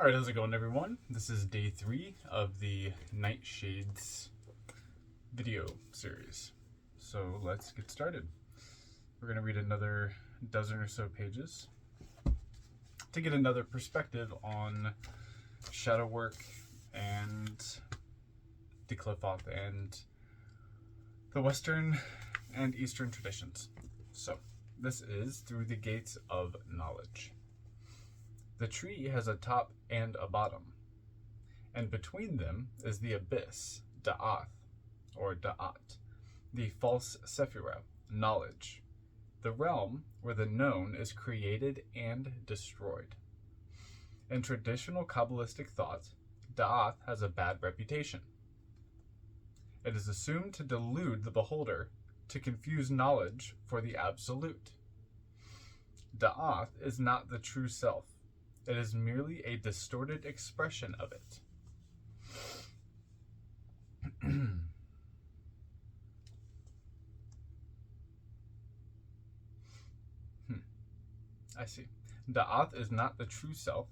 Alright, how's it going, everyone? This is day 3 of the Nightshades video series. So let's get started. We're going to read another dozen or so pages to get another perspective on shadow work and the Qliphoth and the Western and Eastern traditions. So this is Through the Gates of Knowledge. The tree has a top and a bottom, and between them is the abyss, Da'ath, or Da'at, the false Sephirah, knowledge, the realm where the known is created and destroyed. In traditional Kabbalistic thought, Da'ath has a bad reputation. It is assumed to delude the beholder, to confuse knowledge for the absolute. Da'ath is not the true self. It is merely a distorted expression of it. I see. Da'ath is not the true self.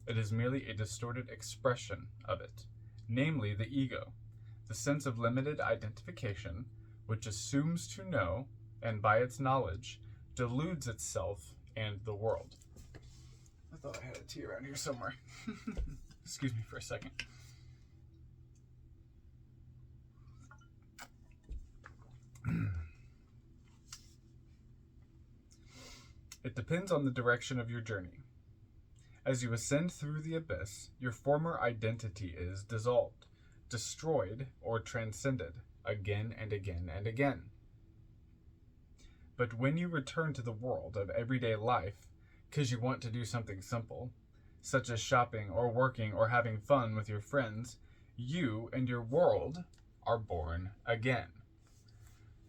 It is merely a distorted expression of it, namely the ego, the sense of limited identification, which assumes to know, and by its knowledge, deludes itself and the world. I thought I had a tea around here somewhere. Excuse me for a second. It depends on the direction of your journey. As you ascend through the abyss, your former identity is dissolved, destroyed, or transcended again and again and again. But when you return to the world of everyday life, because you want to do something simple, such as shopping or working or having fun with your friends, you and your world are born again.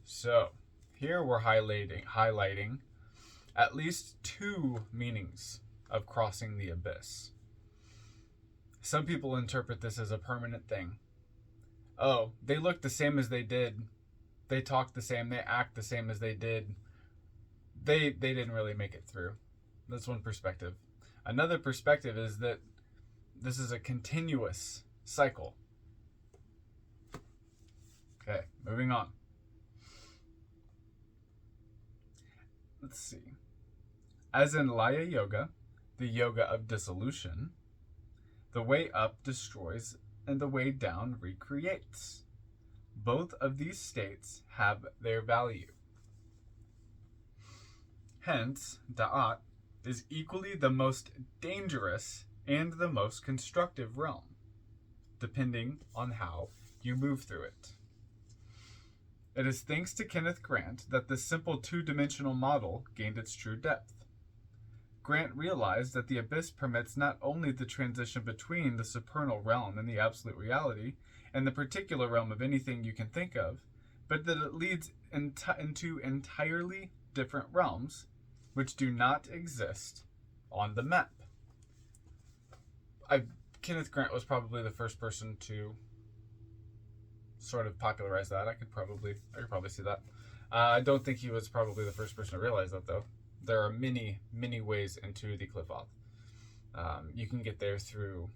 So here we're highlighting at least two meanings of crossing the abyss. Some people interpret this as a permanent thing. Oh, they look the same as they did. They talk the same. They act the same as they did. They didn't really make it through. That's one perspective. Another perspective is that this is a continuous cycle. Okay, moving on. Let's see. As in Laya Yoga, the yoga of dissolution, the way up destroys and the way down recreates. Both of these states have their value. Hence, Da'at is equally the most dangerous and the most constructive realm, depending on how you move through it. It is thanks to Kenneth Grant that the simple two-dimensional model gained its true depth. Grant realized that the abyss permits not only the transition between the supernal realm and the absolute reality, and the particular realm of anything you can think of, but that it leads into entirely different realms which do not exist on the map. Kenneth Grant was probably the first person to sort of popularize that. I could probably see that. I don't think he was probably the first person to realize that, though. There are many, many ways into the Qliphoth. You can get there through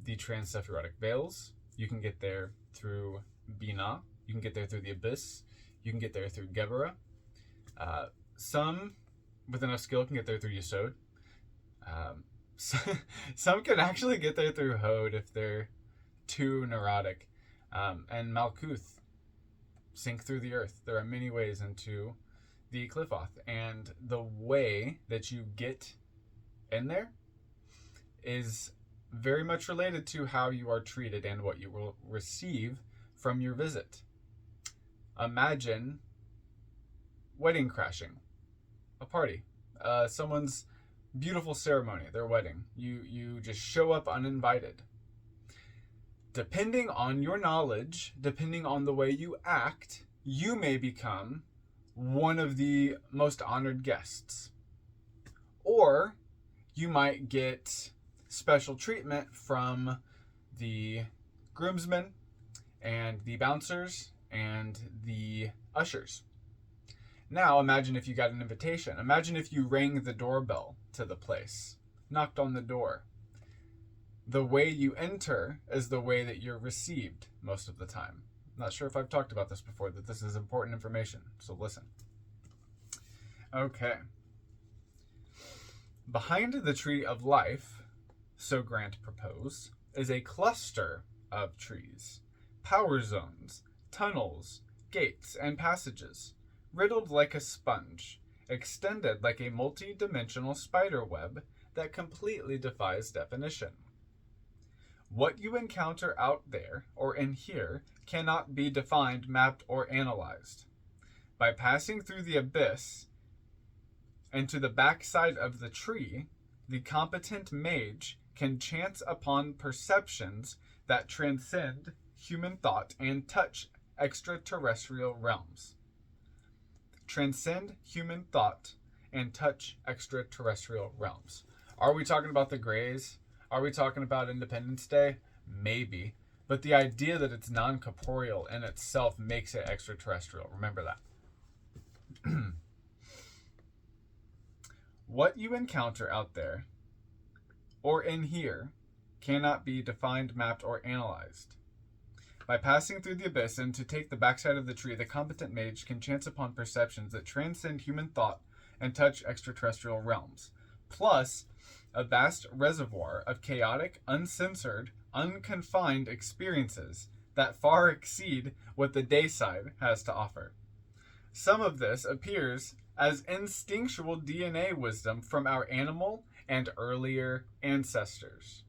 the trans-Sephirotic veils. You can get there through Binah. You can get there through the Abyss. You can get there through Gebera. Some, with enough skill, can get there through Yesod. Some can actually get there through Hod if they're too neurotic. And Malkuth, sink through the earth. There are many ways into the Qliphoth, and the way that you get in there is very much related to how you are treated and what you will receive from your visit. Imagine wedding crashing, a party, someone's beautiful ceremony, their wedding. You just show up uninvited. Depending on your knowledge, depending on the way you act, you may become one of the most honored guests. Or you might get special treatment from the groomsmen and the bouncers and the ushers. Now imagine if you got an invitation. Imagine if you rang the doorbell to the place. knocked on the door. The way you enter is the way that you're received most of the time. Not sure if I've talked about this before, that this is important information, so listen. Okay. Behind the tree of life, so Grant proposed, is a cluster of trees, power zones, tunnels, gates, and passages, riddled like a sponge, extended like a multi-dimensional spider web that completely defies definition. What you encounter out there or in here cannot be defined, mapped, or analyzed. By passing through the abyss and to the backside of the tree, the competent mage can chance upon perceptions that transcend human thought and touch extraterrestrial realms. Transcend human thought and touch extraterrestrial realms. Are we talking about the Greys? Are we talking about Independence Day? Maybe. But the idea that it's non-corporeal in itself makes it extraterrestrial. Remember that. What you encounter out there or in here cannot be defined, mapped, or analyzed. By passing through the abyss and to take the backside of the tree, the competent mage can chance upon perceptions that transcend human thought and touch extraterrestrial realms. Plus, a vast reservoir of chaotic, uncensored, unconfined experiences that far exceed what the day side has to offer. Some of this appears as instinctual DNA wisdom from our animal and earlier ancestors.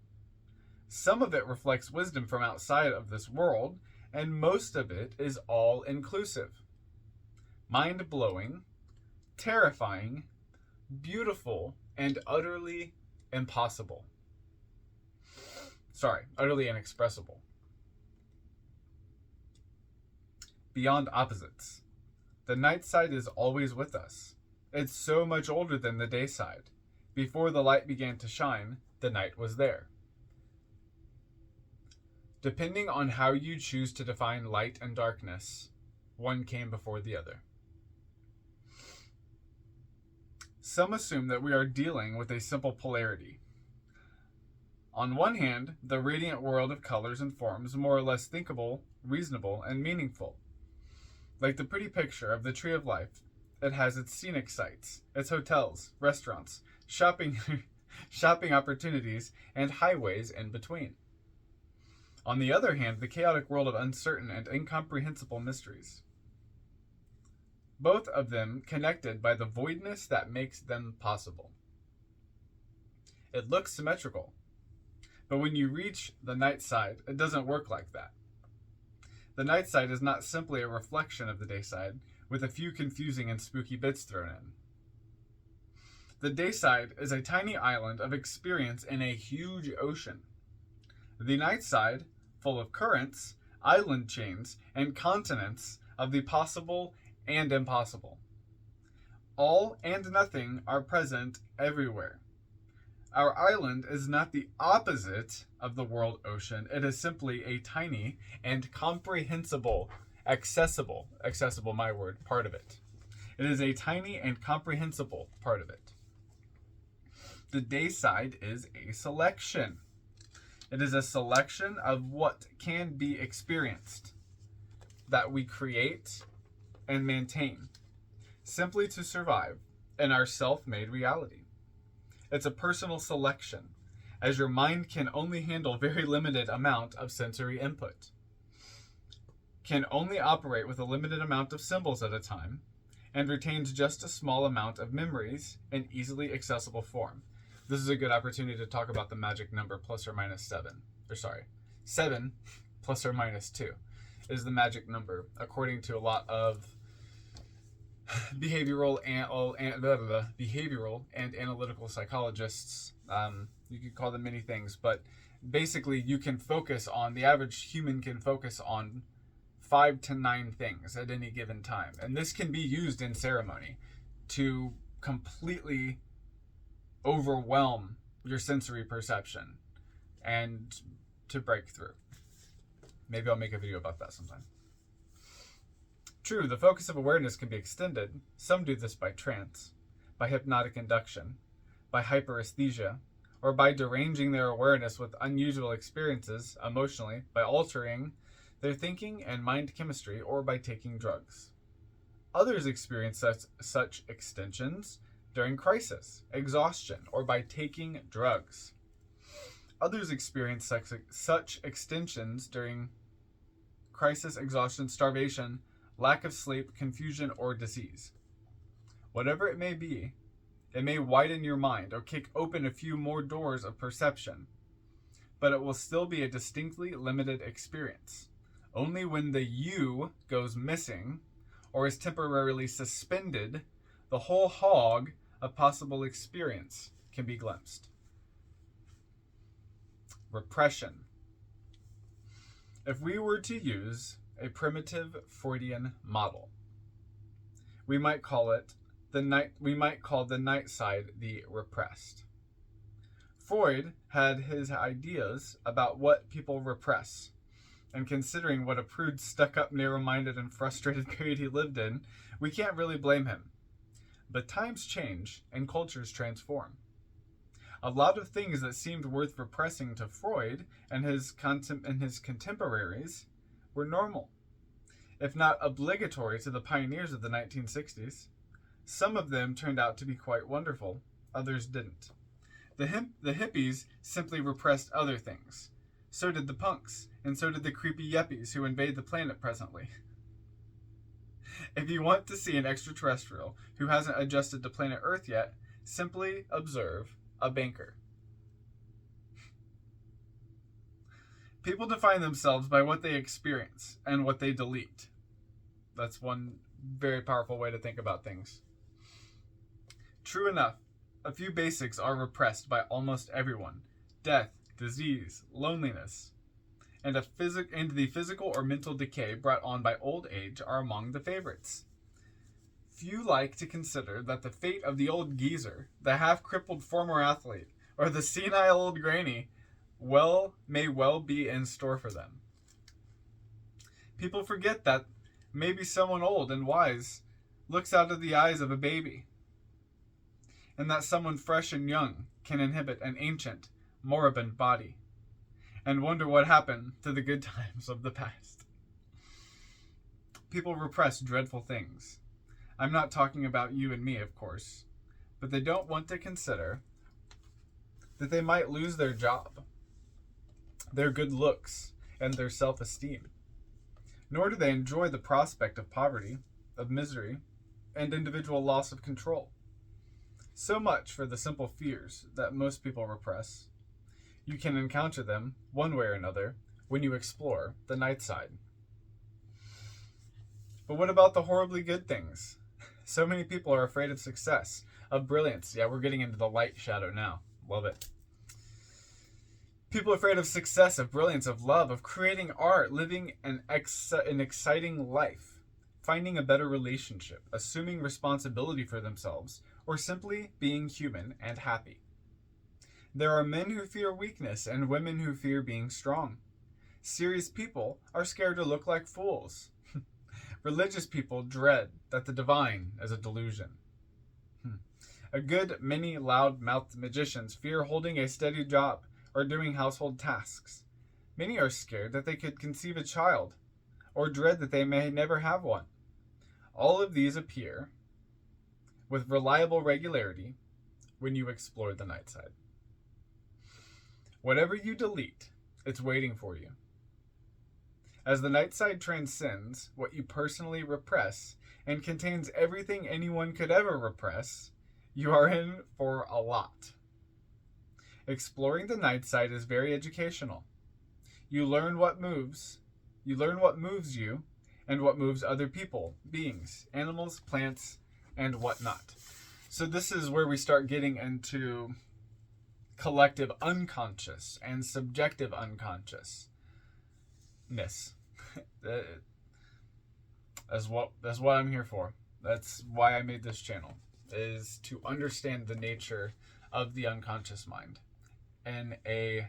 Some of it reflects wisdom from outside of this world, and most of it is all-inclusive. Mind-blowing, terrifying, beautiful, and utterly impossible. Utterly inexpressible. Beyond opposites. The night side is always with us. It's so much older than the day side. Before the light began to shine, the night was there. Depending on how you choose to define light and darkness, one came before the other. Some assume that we are dealing with a simple polarity. On one hand, the radiant world of colors and forms, more or less thinkable, reasonable, and meaningful. Like the pretty picture of the Tree of Life, it has its scenic sites, its hotels, restaurants, shopping opportunities, and highways in between. On the other hand, the chaotic world of uncertain and incomprehensible mysteries. Both of them connected by the voidness that makes them possible. It looks symmetrical, but when you reach the night side, it doesn't work like that. The night side is not simply a reflection of the day side, with a few confusing and spooky bits thrown in. The day side is a tiny island of experience in a huge ocean. The night side, full of currents, island chains, and continents of the possible and impossible. All and nothing are present everywhere. Our island is not the opposite of the world ocean. It is simply a tiny and comprehensible, accessible, my word, part of it. It is a tiny and comprehensible part of it. The day side is a selection. It is a selection of what can be experienced that we create and maintain simply to survive in our self-made reality. It's a personal selection, as your mind can only handle very limited amount of sensory input, can only operate with a limited amount of symbols at a time, and retains just a small amount of memories in easily accessible form. This is a good opportunity to talk about the magic number plus or minus 7. 7 plus or minus 2 is the magic number, according to a lot of behavioral and analytical psychologists. You could call them many things, but basically you can focus on, the average human can focus on 5 to 9 things at any given time. And this can be used in ceremony to completely overwhelm your sensory perception and to break through. Maybe I'll make a video about that sometime. True, the focus of awareness can be extended. Some do this by trance, by hypnotic induction, by hyperesthesia, or by deranging their awareness with unusual experiences emotionally, by altering their thinking and mind chemistry, or by taking drugs. Others experience such extensions during crisis, exhaustion, or by taking drugs. Others experience such extensions during crisis, exhaustion, starvation, lack of sleep, confusion, or disease. Whatever it may be, it may widen your mind or kick open a few more doors of perception, but it will still be a distinctly limited experience. Only when the you goes missing or is temporarily suspended, the whole hog of possible experience can be glimpsed. Repression. If we were to use a primitive Freudian model, we might call the night side the repressed. Freud had his ideas about what people repress, and considering what a prude, stuck-up, narrow-minded, and frustrated period he lived in, we can't really blame him. But times change and cultures transform. A lot of things that seemed worth repressing to Freud and his contemporaries were normal, if not obligatory, to the pioneers of the 1960s. Some of them turned out to be quite wonderful, others didn't. The hippies simply repressed other things. So did the punks, and so did the creepy yuppies who invade the planet presently. If you want to see an extraterrestrial who hasn't adjusted to planet Earth yet, simply observe a banker. People define themselves by what they experience and what they delete. That's one very powerful way to think about things. True enough, a few basics are repressed by almost everyone. Death, disease, loneliness, and the physical or mental decay brought on by old age are among the favorites. Few like to consider that the fate of the old geezer, the half-crippled former athlete, or the senile old granny may well be in store for them. People forget that maybe someone old and wise looks out of the eyes of a baby, and that someone fresh and young can inhabit an ancient, moribund body, and wonder what happened to the good times of the past. People repress dreadful things. I'm not talking about you and me, of course, but they don't want to consider that they might lose their job, their good looks, and their self-esteem. Nor do they enjoy the prospect of poverty, of misery, and individual loss of control. So much for the simple fears that most people repress. You can encounter them, one way or another, when you explore the night side. But what about the horribly good things? So many people are afraid of success, of brilliance. Yeah, we're getting into the light shadow now. Love it. People are afraid of success, of brilliance, of love, of creating art, living an exciting life, finding a better relationship, assuming responsibility for themselves, or simply being human and happy. There are men who fear weakness and women who fear being strong. Serious people are scared to look like fools. Religious people dread that the divine is a delusion. A good many loud-mouthed magicians fear holding a steady job or doing household tasks. Many are scared that they could conceive a child, or dread that they may never have one. All of these appear with reliable regularity when you explore the night side. Whatever you delete, it's waiting for you. As the night side transcends what you personally repress and contains everything anyone could ever repress, you are in for a lot. Exploring the night side is very educational. You learn what moves you, and what moves other people, beings, animals, plants, and whatnot. So this is where we start getting into collective unconscious and subjective unconsciousness. That's what I'm here for. That's why I made this channel, is to understand the nature of the unconscious mind in a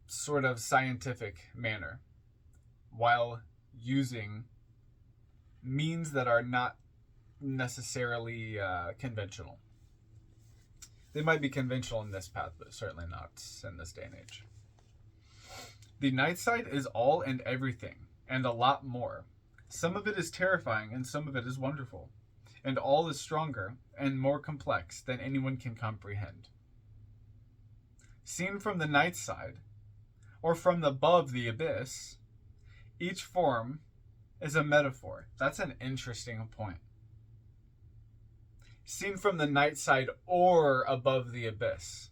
sort of scientific manner, while using means that are not necessarily conventional. They might be conventional in this path, but certainly not in this day and age. The night side is all and everything, and a lot more. Some of it is terrifying, and some of it is wonderful. And all is stronger and more complex than anyone can comprehend. Seen from the night side, or from above the abyss, each form is a metaphor. That's an interesting point. Seen from the night side or above the abyss.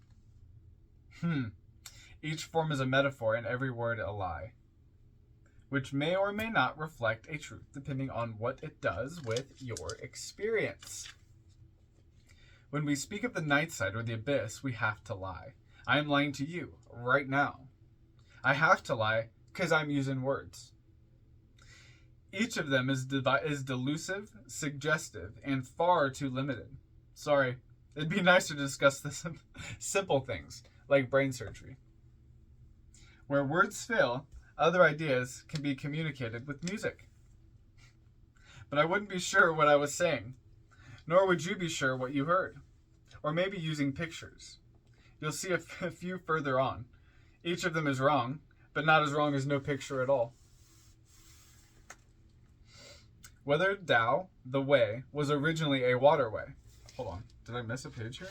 Each form is a metaphor and every word a lie, which may or may not reflect a truth depending on what it does with your experience. When we speak of the night side or the abyss, we have to lie. I am lying to you right now. I have to lie because I'm using words. Each of them is delusive, suggestive, and far too limited. Sorry, it'd be nicer to discuss the simple things, like brain surgery. Where words fail, other ideas can be communicated with music. But I wouldn't be sure what I was saying, nor would you be sure what you heard, or maybe using pictures. You'll see a few further on. Each of them is wrong, but not as wrong as no picture at all. Whether Tao, the way, was originally a waterway. Hold on, did I miss a page here?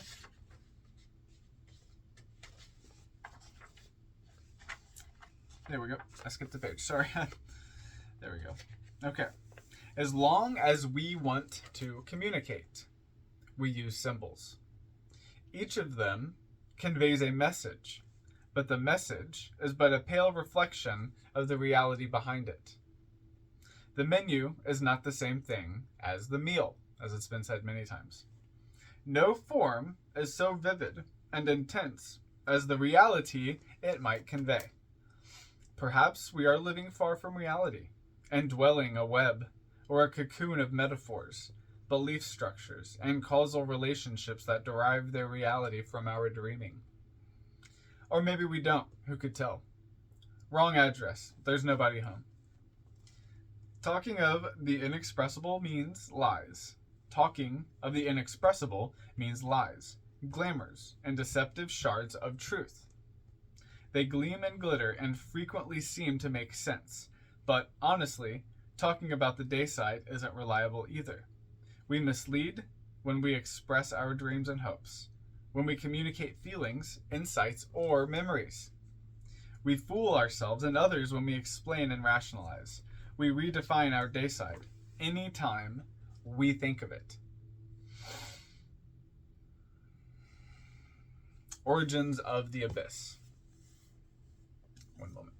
There we go. I skipped the page. Sorry. There we go. Okay. As long as we want to communicate, we use symbols. Each of them conveys a message, but the message is but a pale reflection of the reality behind it. The menu is not the same thing as the meal, as it's been said many times. No form is so vivid and intense as the reality it might convey. Perhaps we are living far from reality and dwelling a web or a cocoon of metaphors, belief structures, and causal relationships that derive their reality from our dreaming. Or maybe we don't, who could tell? Wrong address, there's nobody home. Talking of the inexpressible means lies. Talking of the inexpressible means lies, glamours, and deceptive shards of truth. They gleam and glitter and frequently seem to make sense, but honestly, talking about the day side isn't reliable either. We mislead when we express our dreams and hopes, when we communicate feelings, insights, or memories. We fool ourselves and others when we explain and rationalize. We redefine our day side anytime we think of it. Origins of the abyss. One moment.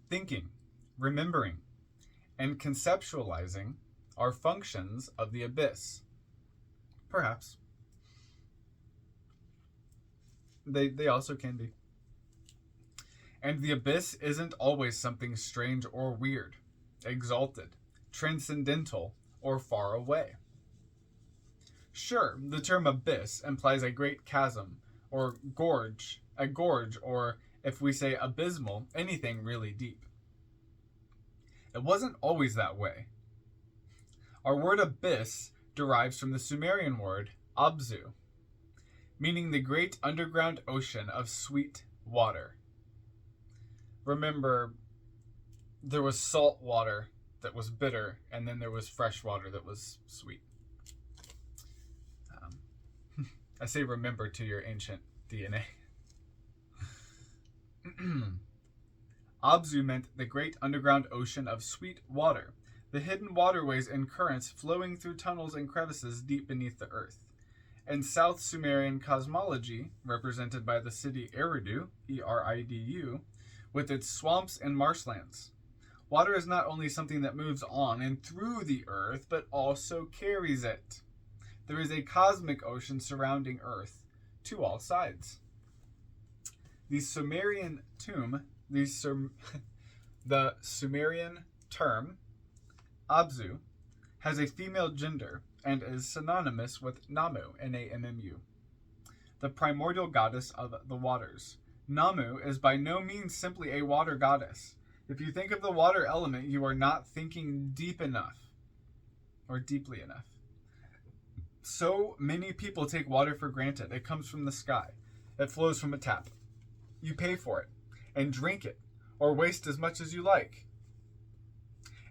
Thinking, remembering, and conceptualizing are functions of the abyss. Perhaps. They also can be. And the abyss isn't always something strange or weird, exalted, transcendental, or far away. Sure, the term abyss implies a great chasm, or gorge, or, if we say abysmal, anything really deep. It wasn't always that way. Our word abyss derives from the Sumerian word abzu, meaning the great underground ocean of sweet water. Remember, there was salt water that was bitter, and then there was fresh water that was sweet. I say remember to your ancient DNA. Abzu meant the great underground ocean of sweet water, the hidden waterways and currents flowing through tunnels and crevices deep beneath the earth. In South Sumerian cosmology, represented by the city Eridu, E-R-I-D-U, with its swamps and marshlands. Water is not only something that moves on and through the earth, but also carries it. There is a cosmic ocean surrounding Earth to all sides. The Sumerian term, Abzu, has a female gender and is synonymous with Namu, N-A-M-M-U, the primordial goddess of the waters. Namu is by no means simply a water goddess. If you think of the water element, you are not thinking deep enough or deeply enough. So many people take water for granted. It comes from the sky. It flows from a tap. You pay for it and drink it or waste as much as you like.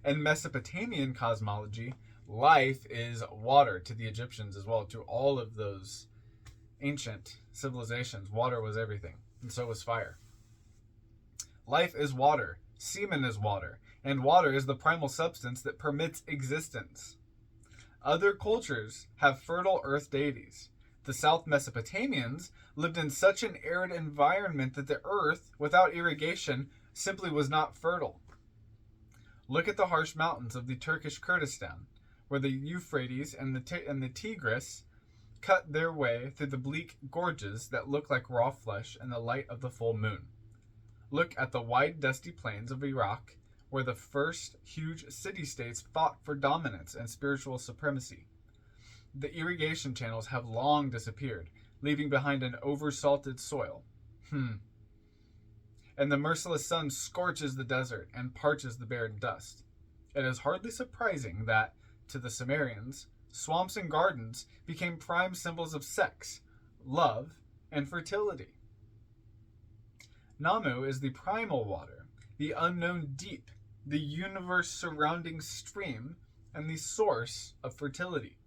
In Mesopotamian cosmology, life is water to the Egyptians as well, to all of those ancient civilizations. Water was everything, and so was fire. Life is water. Semen is water, and water is the primal substance that permits existence. Other cultures have fertile earth deities. The South Mesopotamians lived in such an arid environment that the earth, without irrigation, simply was not fertile. Look at the harsh mountains of the Turkish Kurdistan, where the Euphrates and the Tigris cut their way through the bleak gorges that look like raw flesh in the light of the full moon. Look at the wide, dusty plains of Iraq, where the first huge city-states fought for dominance and spiritual supremacy. The irrigation channels have long disappeared, leaving behind an oversalted soil. And the merciless sun scorches the desert and parches the barren dust. It is hardly surprising that, to the Sumerians, swamps and gardens became prime symbols of sex, love, and fertility. Namu is the primal water, the unknown deep, the universe surrounding stream, and the source of fertility.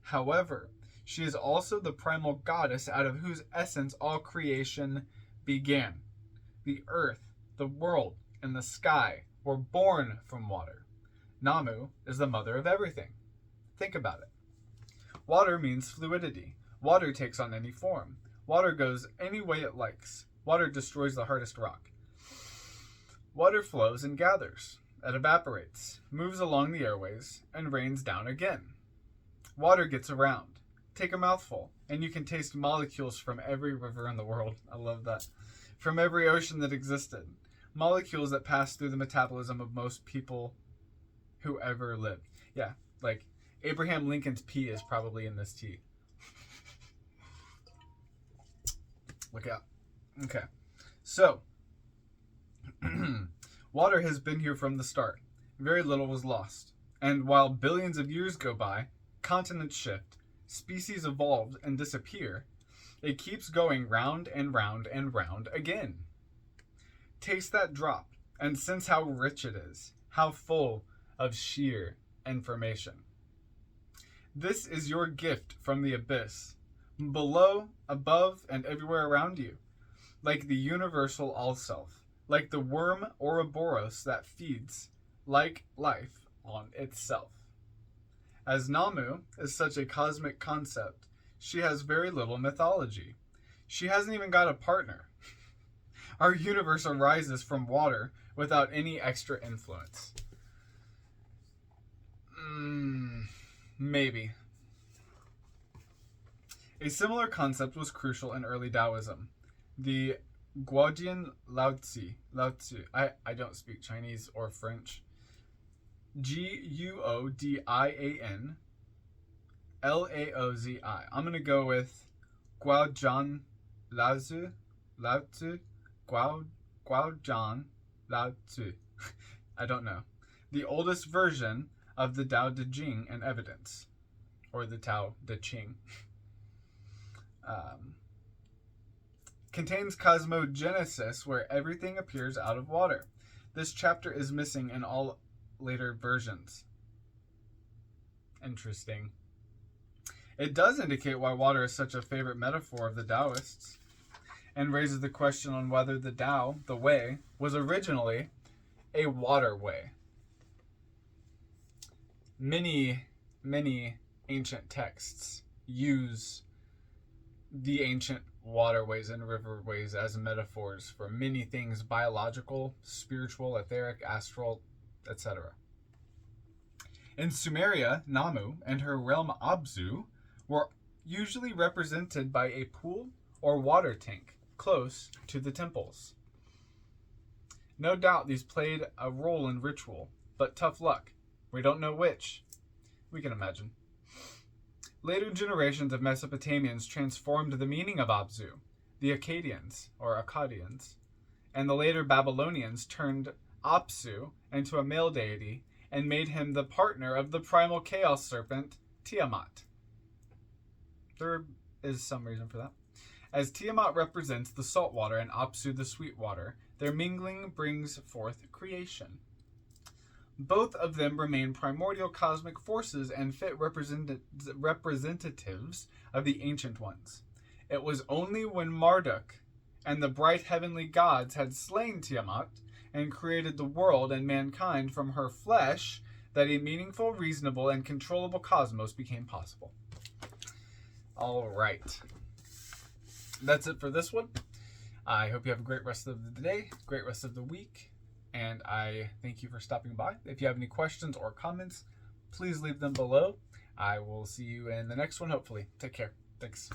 However, she is also the primal goddess out of whose essence all creation began. The earth, the world, and the sky were born from water. Namu is the mother of everything. Think about it. Water means fluidity. Water takes on any form. Water goes any way it likes. Water destroys the hardest rock. Water flows and gathers. It evaporates, moves along the airways, and rains down again. Water gets around. Take a mouthful, and you can taste molecules from every river in the world. I love that. From every ocean that existed. Molecules that pass through the metabolism of most people who ever lived. Yeah, like Abraham Lincoln's pee is probably in this tea. Look out. Okay, so water has been here from the start. Very little was lost. And while billions of years go by, continents shift, species evolve and disappear, it keeps going round and round and round again. Taste that drop and sense how rich it is, how full of sheer information. This is your gift from the abyss, below, above, and everywhere around you. Like the universal all-self, like the worm Ouroboros that feeds, like life, on itself. As Namu is such a cosmic concept, she has very little mythology. She hasn't even got a partner. Our universe arises from water without any extra influence. Maybe. A similar concept was crucial in early Taoism. The Guodian Laozi. I don't speak Chinese or French. Guodian Laozi. I'm going to go with Guodian Laozi. Guodian Laozi. I don't know. The oldest version of the Tao Te Ching and evidence. Or the Tao Te Ching. Contains cosmogenesis, where everything appears out of water. This chapter is missing in all later versions. Interesting. It does indicate why water is such a favorite metaphor of the Taoists, and raises the question on whether the Tao, the way, was originally a waterway. Many ancient texts use the ancient waterways and riverways as metaphors for many things: biological, spiritual, etheric, astral, etc. In Sumeria, Namu and her realm Abzu were usually represented by a pool or water tank close to the temples. No doubt these played a role in ritual, but tough luck. We don't know which. We can imagine. Later generations of Mesopotamians transformed the meaning of Abzu. The Akkadians, and the later Babylonians turned Apsu into a male deity and made him the partner of the primal chaos serpent, Tiamat. There is some reason for that. As Tiamat represents the salt water and Apsu the sweet water, their mingling brings forth creation. Both of them remain primordial cosmic forces and fit representatives of the Ancient Ones. It was only when Marduk and the bright heavenly gods had slain Tiamat and created the world and mankind from her flesh that a meaningful, reasonable, and controllable cosmos became possible. All right. That's it for this one. I hope you have a great rest of the day, great rest of the week, and I thank you for stopping by. If you have any questions or comments, please leave them below. I will see you in the next one, hopefully. Take care. Thanks.